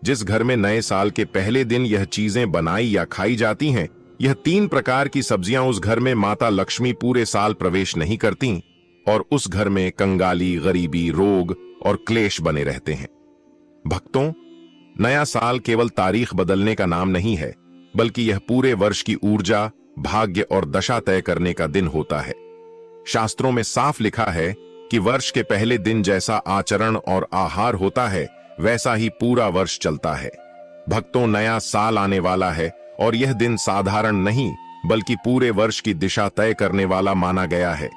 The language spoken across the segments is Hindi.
जिस घर में नए साल के पहले दिन यह चीजें बनाई या खाई जाती हैं, यह 3 प्रकार की सब्जियां उस घर में माता लक्ष्मी पूरे साल प्रवेश नहीं करती और उस घर में कंगाली, गरीबी, रोग और क्लेश बने रहते हैं। भक्तों, नया साल केवल तारीख बदलने का नाम नहीं है, बल्कि यह पूरे वर्ष की ऊर्जा, भाग्य और दशा तय करने का दिन होता है। शास्त्रों में साफ लिखा है कि वर्ष के पहले दिन जैसा आचरण और आहार होता है, वैसा ही पूरा वर्ष चलता है। भक्तों, नया साल आने वाला है और यह दिन साधारण नहीं, बल्कि पूरे वर्ष की दिशा तय करने वाला माना गया है।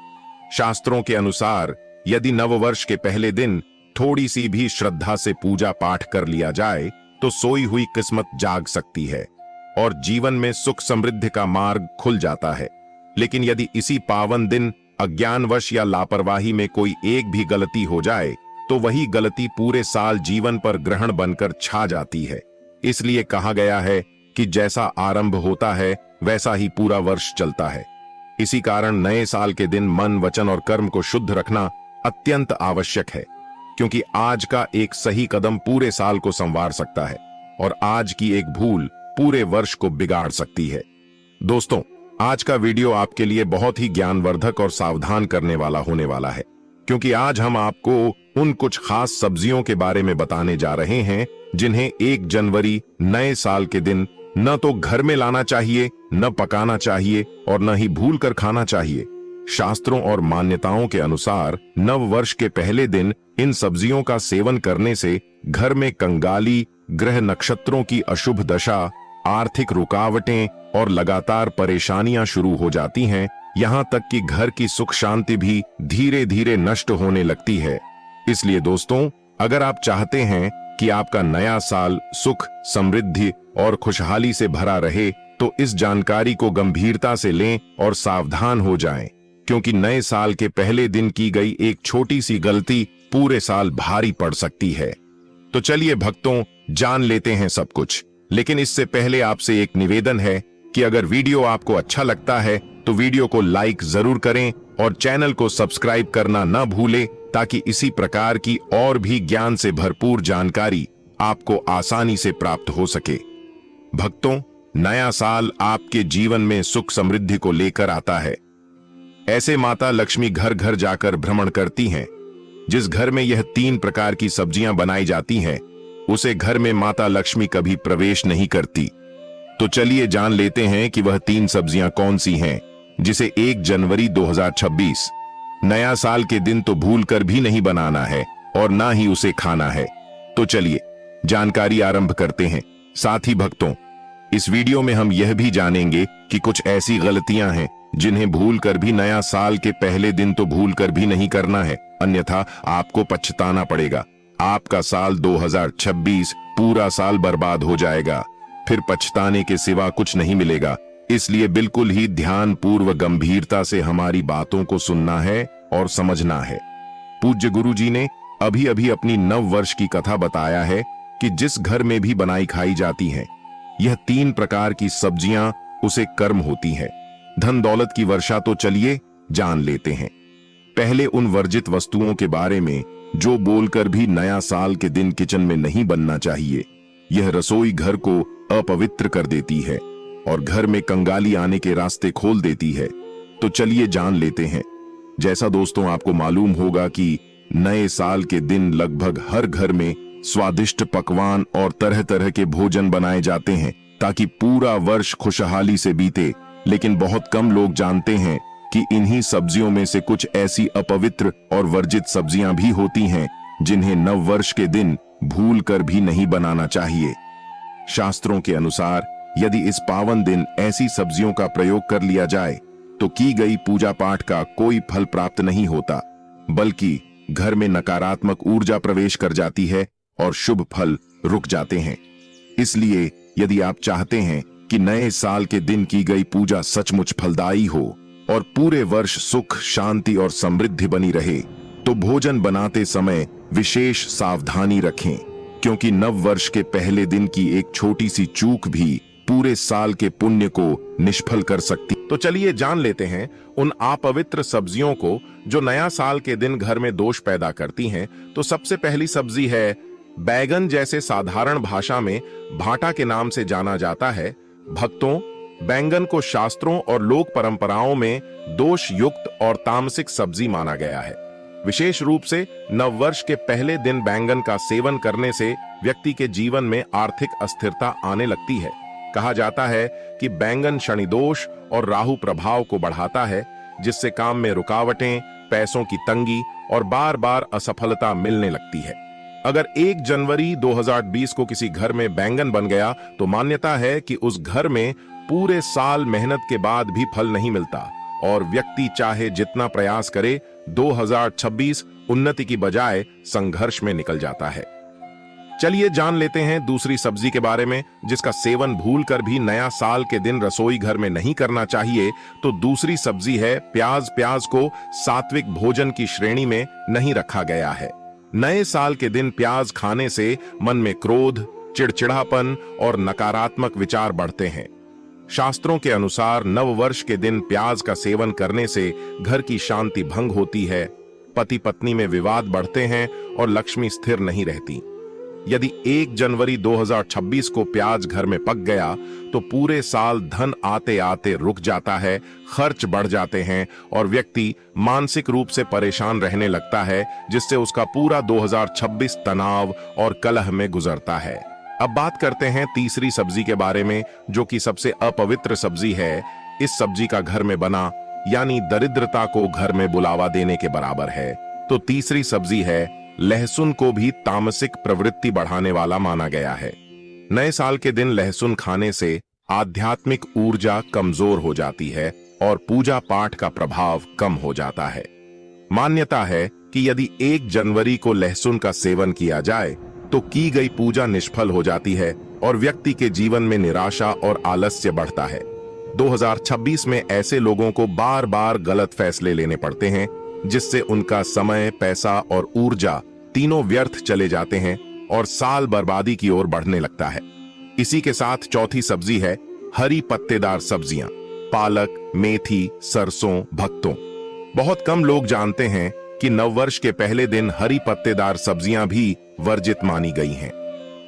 शास्त्रों के अनुसार यदि नववर्ष के पहले दिन थोड़ी सी भी श्रद्धा से पूजा पाठ कर लिया जाए तो सोई हुई किस्मत जाग सकती है और जीवन में सुख समृद्धि का मार्ग खुल जाता है। लेकिन यदि इसी पावन दिन अज्ञानवश या लापरवाही में कोई एक भी गलती हो जाए तो वही गलती पूरे साल जीवन पर ग्रहण बनकर छा जाती है। इसलिए कहा गया है कि जैसा आरंभ होता है वैसा ही पूरा वर्ष चलता है। इसी कारण नए साल के दिन मन, वचन और कर्म को शुद्ध रखना अत्यंत आवश्यक है, क्योंकि आज का एक सही कदम पूरे साल को संवार सकता है और आज की एक भूल पूरे वर्ष को बिगाड़ सकती है। दोस्तों, आज का वीडियो आपके लिए बहुत ही ज्ञानवर्धक और सावधान करने वाला होने वाला है, क्योंकि आज हम आपको उन कुछ खास सब्जियों के बारे में बताने जा रहे हैं जिन्हें 1 जनवरी नए साल के दिन न तो घर में लाना चाहिए, न पकाना चाहिए और न ही भूल कर खाना चाहिए। शास्त्रों और मान्यताओं के अनुसार नव वर्ष के पहले दिन इन सब्जियों का सेवन करने से घर में कंगाली, ग्रह नक्षत्रों की अशुभ दशा, आर्थिक रुकावटें और लगातार परेशानियां शुरू हो जाती हैं। यहां तक कि घर की सुख शांति भी धीरे धीरे नष्ट होने लगती है। इसलिए दोस्तों, अगर आप चाहते हैं कि आपका नया साल सुख, समृद्धि और खुशहाली से भरा रहे तो इस जानकारी को गंभीरता से लें और सावधान हो जाएं, क्योंकि नए साल के पहले दिन की गई एक छोटी सी गलती पूरे साल भारी पड़ सकती है। तो चलिए भक्तों, जान लेते हैं सब कुछ। लेकिन इससे पहले आपसे एक निवेदन है कि अगर वीडियो आपको अच्छा लगता है तो वीडियो को लाइक जरूर करें और चैनल को सब्सक्राइब करना न भूलें, ताकि इसी प्रकार की और भी ज्ञान से भरपूर जानकारी आपको आसानी से प्राप्त हो सके। भक्तों, नया साल आपके जीवन में सुख समृद्धि को लेकर आता है। ऐसे माता लक्ष्मी घर घर जाकर भ्रमण करती हैं। जिस घर में यह 3 प्रकार की सब्जियां बनाई जाती हैं, उसे घर में माता लक्ष्मी कभी प्रवेश नहीं करती। तो चलिए जान लेते हैं कि वह 3 सब्जियां कौन सी हैं, जिसे 1 जनवरी 2026 नया साल के दिन तो भूलकर भी नहीं बनाना है और ना ही उसे खाना है। तो चलिए जानकारी आरंभ करते हैं। साथ ही भक्तों, इस वीडियो में हम यह भी जानेंगे कि कुछ ऐसी गलतियां हैं जिन्हें भूलकर भी नया साल के पहले दिन तो भूलकर भी नहीं करना है, अन्यथा आपको पछताना पड़ेगा। आपका साल 2026 पूरा साल बर्बाद हो जाएगा, फिर पछताने के सिवा कुछ नहीं मिलेगा। इसलिए बिल्कुल ही ध्यानपूर्वक गंभीरता से हमारी बातों को सुनना है और समझना है। पूज्य गुरु जी ने अभी अभी अपनी नव वर्ष की कथा बताया है कि जिस घर में भी बनाई खाई जाती हैं, यह 3 प्रकार की सब्जियां उसे कर्म होती है। धन दौलत की वर्षा तो चलिए जान लेते हैं। पहले उन वर्जित वस्तुओं के बारे में जो बोलकर भी नया साल के दिन किचन में नहीं बनना चाहिए। यह रसोई घर को अपवित्र कर देती है और घर में कंगाली आने के रास्ते खोल देती है। तो चलिए जान लेते हैं। जैसा दोस्तों आपको मालूम होगा कि नए साल के दिन लगभग हर घर में स्वादिष्ट पकवान और तरह तरह के भोजन बनाए जाते हैं ताकि पूरा वर्ष खुशहाली से बीते। लेकिन बहुत कम लोग जानते हैं कि इन्हीं सब्जियों में से कुछ ऐसी अपवित्र और वर्जित सब्जियां भी होती हैं जिन्हें नव वर्ष के दिन भूलकर भी नहीं बनाना चाहिए। शास्त्रों के अनुसार यदि इस पावन दिन ऐसी सब्जियों का प्रयोग कर लिया जाए तो की गई पूजा पाठ का कोई फल प्राप्त नहीं होता, बल्कि घर में नकारात्मक ऊर्जा प्रवेश कर जाती है और शुभ फल रुक जाते हैं। इसलिए यदि आप चाहते हैं कि नए साल के दिन की गई पूजा सचमुच फलदायी हो और पूरे वर्ष सुख, शांति और समृद्धि बनी रहे, तो भोजन बनाते समय विशेष सावधानी रखें, क्योंकि नव वर्ष के पहले दिन की एक छोटी सी चूक भी पूरे साल के पुण्य को निष्फल कर सकती। तो चलिए जान लेते हैं उन अपवित्र सब्जियों को जो नया साल के दिन घर में दोष पैदा करती हैं। तो सबसे पहली सब्जी है बैगन जैसे साधारण भाषा में भाटा के नाम से जाना जाता है। भक्तों, बैंगन को शास्त्रों और लोक परंपराओं में दोष युक्त और तामसिक सब्जी माना गया है। विशेष रूप से नववर्ष के पहले दिन बैंगन का सेवन करने से व्यक्ति के जीवन में आर्थिक अस्थिरता आने लगती है। कहा जाता है कि बैंगन शनि दोष और राहु प्रभाव को बढ़ाता है, जिससे काम में रुकावटें, पैसों की तंगी और बार बार असफलता मिलने लगती है। अगर 1 जनवरी 2020 को किसी घर में बैंगन बन गया तो मान्यता है कि उस घर में पूरे साल मेहनत के बाद भी फल नहीं मिलता और व्यक्ति चाहे जितना प्रयास करे 2026 उन्नति की बजाय संघर्ष में निकल जाता है। चलिए जान लेते हैं दूसरी सब्जी के बारे में, जिसका सेवन भूलकर भी नया साल के दिन रसोई घर में नहीं करना चाहिए। तो दूसरी सब्जी है प्याज। प्याज को सात्विक भोजन की श्रेणी में नहीं रखा गया है। नए साल के दिन प्याज खाने से मन में क्रोध, चिड़चिड़ापन और नकारात्मक विचार बढ़ते हैं। शास्त्रों के अनुसार नववर्ष के दिन प्याज का सेवन करने से घर की शांति भंग होती है, पति पत्नी में विवाद बढ़ते हैं और लक्ष्मी स्थिर नहीं रहती। यदि 1 जनवरी 2026 को प्याज घर में पक गया तो पूरे साल धन आते आते रुक जाता है, खर्च बढ़ जाते हैं और व्यक्ति मानसिक रूप से परेशान रहने लगता है, जिससे उसका पूरा 2026 तनाव और कलह में गुजरता है। अब बात करते हैं तीसरी सब्जी के बारे में, जो कि सबसे अपवित्र सब्जी है। इस सब्जी का घर में बना यानी दरिद्रता को घर में बुलावा देने के बराबर है। तो तीसरी सब्जी है लहसुन। को भी तामसिक प्रवृत्ति बढ़ाने वाला माना गया है। नए साल के दिन लहसुन खाने से आध्यात्मिक ऊर्जा कमजोर हो जाती है और पूजा पाठ का प्रभाव कम हो जाता है। मान्यता है कि यदि 1 जनवरी को लहसुन का सेवन किया जाए तो की गई पूजा निष्फल हो जाती है और व्यक्ति के जीवन में निराशा और आलस्य बढ़ता है। 2026 में ऐसे लोगों को बार बार गलत फैसले लेने पड़ते हैं, जिससे उनका समय, पैसा और ऊर्जा तीनों व्यर्थ चले जाते हैं और साल बर्बादी की ओर बढ़ने लगता है। इसी के साथ चौथी सब्जी है हरी पत्तेदार सब्जियां। पालक, मेथी, सरसों। भक्तों, बहुत कम लोग जानते हैं कि नववर्ष के पहले दिन हरी पत्तेदार सब्जियां भी वर्जित मानी गई हैं।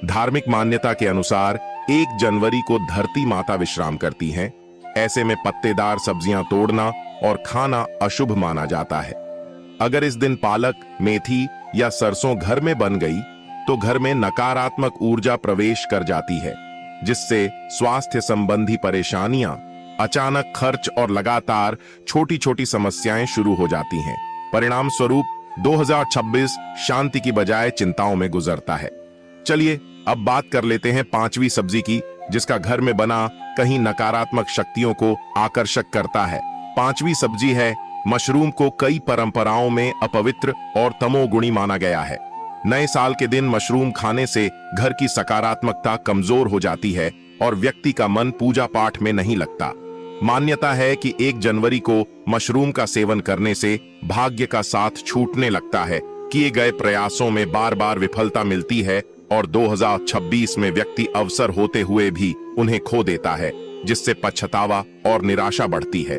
धार्मिक मान्यता के अनुसार 1 जनवरी को धरती माता विश्राम करती हैं। ऐसे में पत्तेदार सब्जियां तोड़ना और खाना अशुभ माना जाता है। अगर इस दिन पालक, मेथी या सरसों घर में बन गई तो घर में नकारात्मक ऊर्जा प्रवेश कर जाती है, जिससे स्वास्थ्य संबंधी परेशानियां, अचानक खर्च और लगातार छोटी छोटी समस्याएं शुरू हो जाती हैं। परिणाम स्वरूप 2026 शांति की बजाय चिंताओं में गुजरता है। चलिए अब बात कर लेते हैं पांचवी सब्जी की, जिसका घर में बना कहीं नकारात्मक शक्तियों को आकर्षक करता है। पांचवी सब्जी है मशरूम। को कई परंपराओं में अपवित्र और तमोगुणी माना गया है। नए साल के दिन मशरूम खाने से घर की सकारात्मकता कमजोर हो जाती है और व्यक्ति का मन पूजा पाठ में नहीं लगता। मान्यता है कि 1 जनवरी को मशरूम का सेवन करने से भाग्य का साथ छूटने लगता है, किए गए प्रयासों में बार बार विफलता मिलती है और 2026 में व्यक्ति अवसर होते हुए भी उन्हें खो देता है, जिससे पछतावा और निराशा बढ़ती है।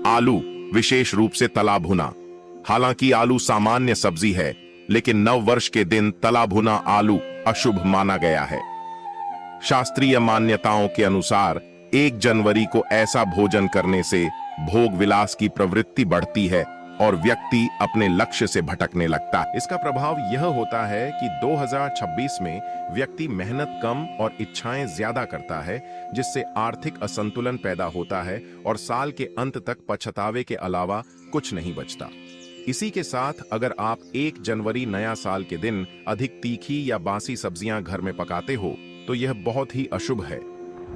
आलू, विशेष रूप से तला भुना। हालांकि आलू सामान्य सब्जी है, लेकिन नव वर्ष के दिन तला भुना आलू अशुभ माना गया है। शास्त्रीय मान्यताओं के अनुसार 1 जनवरी को ऐसा भोजन करने से भोग विलास की प्रवृत्ति बढ़ती है और व्यक्ति अपने लक्ष्य से भटकने लगता है। इसका प्रभाव यह होता है कि 2026 में व्यक्ति मेहनत कम और इच्छाएं ज्यादा करता है, जिससे आर्थिक असंतुलन पैदा होता है और साल के अंत तक पछतावे के अलावा कुछ नहीं बचता। इसी के साथ अगर आप 1 जनवरी नया साल के दिन अधिक तीखी या बासी सब्जियां घर में पकाते हो तो यह बहुत ही अशुभ है।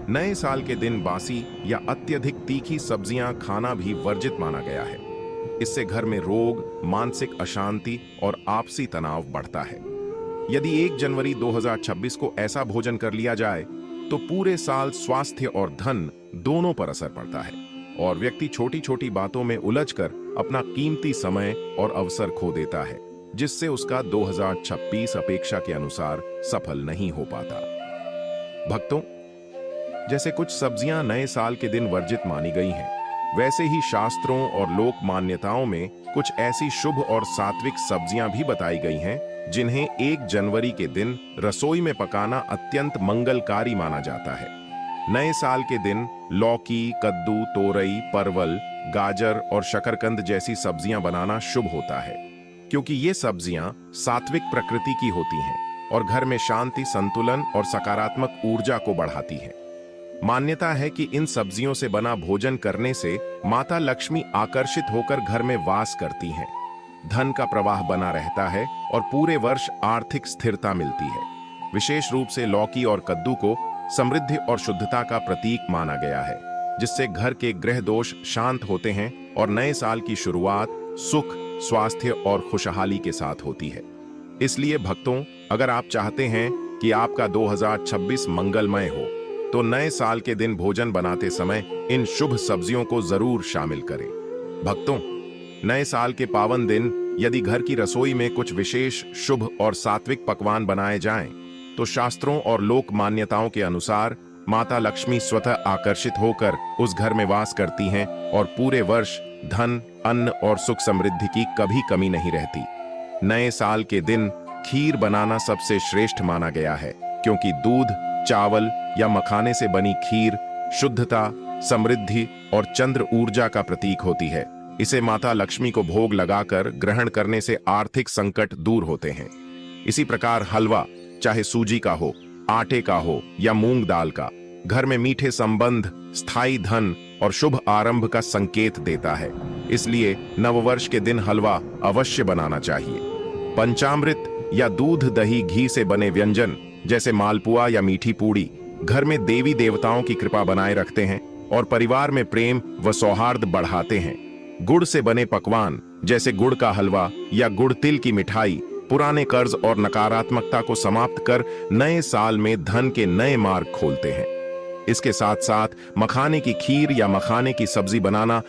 नए साल के दिन बासी या अत्यधिक तीखी सब्जियां खाना भी वर्जित माना गया है। इससे घर में रोग, मानसिक अशांति और आपसी तनाव बढ़ता है। यदि 1 जनवरी 2026 को ऐसा भोजन कर लिया जाए तो पूरे साल स्वास्थ्य और धन दोनों पर असर पड़ता है और व्यक्ति छोटी छोटी बातों में उलझकर अपना कीमती समय और अवसर खो देता है, जिससे उसका 2026 अपेक्षा के अनुसार सफल नहीं हो पाता। भक्तों, जैसे कुछ सब्जियां नए साल के दिन वर्जित मानी गई हैं, वैसे ही शास्त्रों और लोक मान्यताओं में कुछ ऐसी शुभ और सात्विक सब्जियां भी बताई गई हैं जिन्हें 1 जनवरी के दिन रसोई में पकाना अत्यंत मंगलकारी माना जाता है। नए साल के दिन लौकी, कद्दू, तोरई, परवल, गाजर और शकरकंद जैसी सब्जियां बनाना शुभ होता है, क्योंकि ये सब्जियां सात्विक प्रकृति की होती हैं और घर में शांति, संतुलन और सकारात्मक ऊर्जा को बढ़ाती हैं। मान्यता है कि इन सब्जियों से बना भोजन करने से माता लक्ष्मी आकर्षित होकर घर में वास करती हैं, धन का प्रवाह बना रहता है और पूरे वर्ष आर्थिक स्थिरता मिलती है। विशेष रूप से लौकी और कद्दू को समृद्धि और शुद्धता का प्रतीक माना गया है, जिससे घर के ग्रह दोष शांत होते हैं और नए साल की शुरुआत सुख, स्वास्थ्य और खुशहाली के साथ होती है। इसलिए भक्तों, अगर आप चाहते हैं कि आपका 2026 मंगलमय हो, तो नए साल के दिन भोजन बनाते समय इन शुभ सब्जियों को जरूर शामिल करें। भक्तों, नए साल के पावन दिन यदि घर की रसोई में कुछ विशेष शुभ और सात्विक पकवान बनाए जाएं, तो शास्त्रों और लोक मान्यताओं के अनुसार माता लक्ष्मी स्वतः आकर्षित होकर उस घर में वास करती हैं और पूरे वर्ष धन, अन्न और सुख समृद्धि की कभी कमी नहीं रहती। नए साल के दिन खीर बनाना सबसे श्रेष्ठ माना गया है, क्योंकि दूध, चावल या मखाने से बनी खीर शुद्धता, समृद्धि और चंद्र ऊर्जा का प्रतीक होती है। इसे माता लक्ष्मी को भोग लगाकर ग्रहण करने से आर्थिक संकट दूर होते हैं। इसी प्रकार हलवा, चाहे सूजी का हो, आटे का हो या मूंग दाल का, घर में मीठे संबंध, स्थायी धन और शुभ आरंभ का संकेत देता है। इसलिए नववर्ष के दिन हलवा अवश्य बनाना चाहिए। पंचामृत या दूध, दही, घी से बने व्यंजन जैसे मालपुआ या मीठी पूड़ी घर में देवी देवताओं की कृपा बनाए रखते हैं और परिवार में प्रेम व सौहार्द बढ़ाते हैं। गुड़ से बने पकवान जैसे गुड़ का हलवा या गुड़ तिल की मिठाई पुराने कर्ज और नकारात्मकता को समाप्त कर नए साल में धन के नए मार्ग खोलते हैं। इसके साथ साथ मखाने की खीर या मखाने की सब्जी बनाना